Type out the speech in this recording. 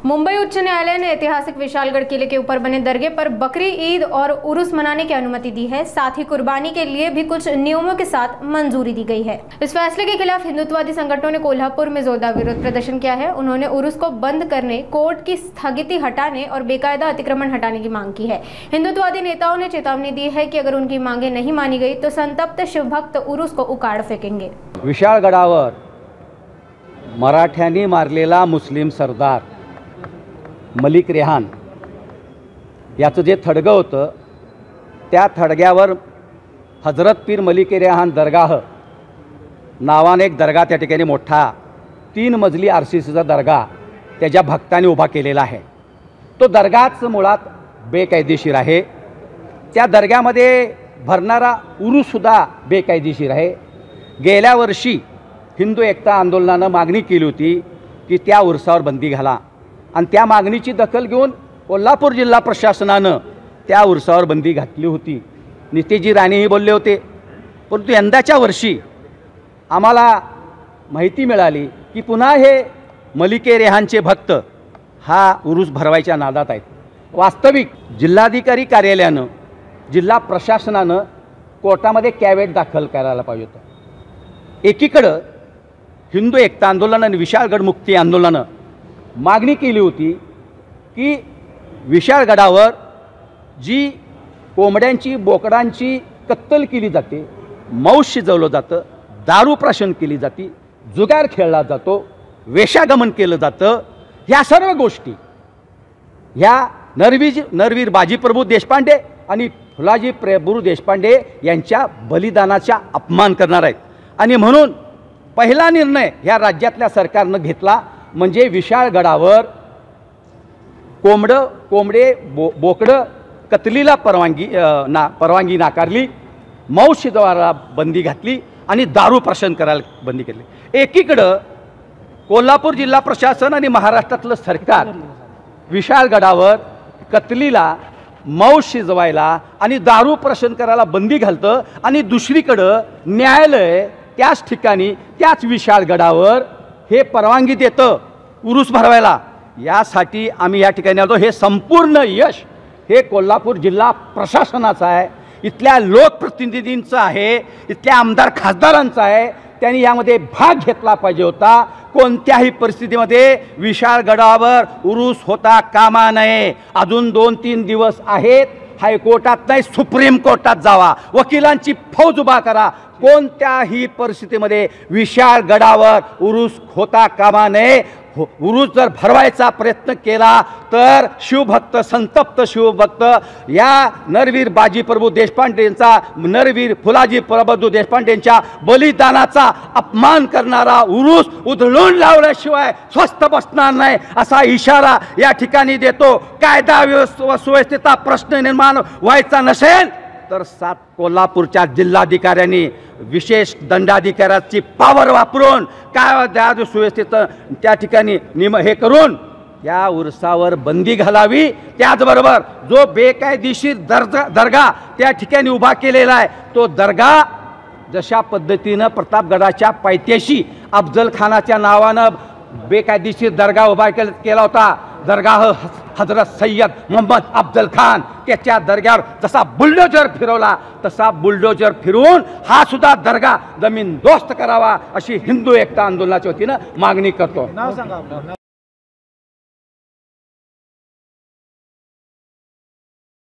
मुंबई उच्च न्यायालय ने ऐतिहासिक विशालगढ़ किले के ऊपर बने दरगाह पर बकरी ईद और उर्स मनाने की अनुमति दी है। साथ ही कुर्बानी के लिए भी कुछ नियमों के साथ मंजूरी दी गई है। इस फैसले के खिलाफ हिंदुत्ववादी संगठनों ने कोल्हापुर में जोरदार विरोध प्रदर्शन किया है। उन्होंने उर्स को बंद करने, कोर्ट की स्थगिति हटाने और बेकायदा अतिक्रमण हटाने की मांग की है। हिंदुत्ववादी नेताओं ने चेतावनी दी है कि अगर उनकी मांगे नहीं मानी गई तो संतप्त शिवभक्त उर्स को उखाड़ फेकेंगे। विशाळगडावर मराठ्यांनी मारलेला मुस्लिम सरदार मलिक रेहान याचं जे थडगं होतं त्या थडग्यावर हजरत पीर मलिक रेहान दरगाह नावाने एक दरगाह त्या ठिकाणी मोठा 3 मजली RCCचा दरगाह त्याच्या भक्तांनी उभा केलेला आहे। तो दरगाहच मुळात बेकायदेशीर आहे। त्या दरगाहमध्ये भरणारा उरूससुद्धा बेकायदेशीर आहे। गेल्या वर्षी हिंदू एकता आंदोलनानं मागणी केली होती की त्या उरसावर बंदी घाला आणि त्या मागणीची दखल घेऊन कोल्हापूर जिल्हा प्रशासनानं त्या उरसावर बंदी घातली होती। नितेजी राणेही बोलले होते, परंतु यंदाच्या वर्षी आम्हाला माहिती मिळाली की पुन्हा हे मलिके रेहानचे भक्त हा उरूस भरवायच्या नादात आहेत। वास्तविक जिल्हाधिकारी कार्यालयानं, जिल्हा प्रशासनानं कोर्टामध्ये कॅवेट दाखल करायला पाहिजे होतं। एकीकडे हिंदू एकता आंदोलन आणि विशाळगड मुक्ती आंदोलनानं मागणी केली होती की विशाळगडावर जी कोंबड्यांची बोकडांची कत्तल केली जाते, मांस शिजवलं जातं, दारू प्राशन केली जाते, जुगार खेळला जातो, वेश्यागमन केलं जातं, ह्या सर्व गोष्टी ह्या नरवीर बाजीप्रभू देशपांडे आणि फुलाजी प्रभू देशपांडे यांच्या बलिदानाचा अपमान करणार आहेत। आणि म्हणून पहिला निर्णय ह्या राज्यातल्या सरकारनं घेतला म्हणजे विशाळगडावर कोंबडे बोकडं कतलीला परवानगी नाकारली, मांस शिजवायला बंदी घातली आणि दारू प्राशन करायला बंदी केली। एकीकडे कोल्हापूर जिल्हा प्रशासन आणि महाराष्ट्रातलं सरकार विशाळगडावर कतलीला, मांस शिजवायला आणि दारू प्राशन करायला बंदी घालतं आणि दुसरीकडे न्यायालय त्याच ठिकाणी त्याच विशाळगडावर हे परवानगी देतं उरूस भरवायला। यासाठी आम्ही या ठिकाणी आलो। हे संपूर्ण यश हे कोल्हापूर जिल्हा प्रशासनाचं आहे, इथल्या लोकप्रतिनिधींचं आहे, इथल्या आमदार खासदारांचं आहे। त्यांनी यामध्ये भाग घेतला पाहिजे होता। कोणत्याही परिस्थितीमध्ये विशाळगडावर उरूस होता कामा नये। अजून 2-3 दिवस आहेत। हायकोर्टात नाही, सुप्रीम कोर्टात जावा, वकिलांची फौज उभा करा। कोणत्याही परिस्थितीमध्ये विशाळगडावर उरूस होता कामा नये। उरूस जर भरवायचा प्रयत्न केला तर शिवभक्त, संतप्त शिवभक्त या नरवीर बाजीप्रभू देशपांडेंचा, नरवीर फुलाजी प्रभू देशपांडेंच्या बलिदानाचा अपमान करणारा उरूस उधळून लावल्याशिवाय स्वस्थ बसणार नाही असा इशारा या ठिकाणी देतो। कायदा सुव्यवस्थेचा प्रश्न निर्माण व्हायचा नसेल तर कोल्हापूरच्या जिल्हाधिकाऱ्यांनी विशेष दंडाधिकाऱ्याची पावर वापरून कायदा सुव्यवस्थेचं त्या ठिकाणी हे करून या उरसावर बंदी घालावी। त्याचबरोबर जो बेकायदेशीर दरगाह त्या ठिकाणी उभा केलेला आहे तो दरगाह जशा पद्धतीनं प्रतापगडाच्या पायथ्याशी अफजल खानाच्या नावानं बेकायदेशीर दरगाह उभा केला होता, दरगाह हजरत सय्यद मोहम्मद अफजल खान, त्याच्या दरगावर जसा बुलडोजर फिरवला तसा बुलडोजर फिरवून हा सुद्धा दरगाह जमीन दोस्त करावा अशी हिंदू एकता आंदोलनाच्या वतीनं मागणी करतो।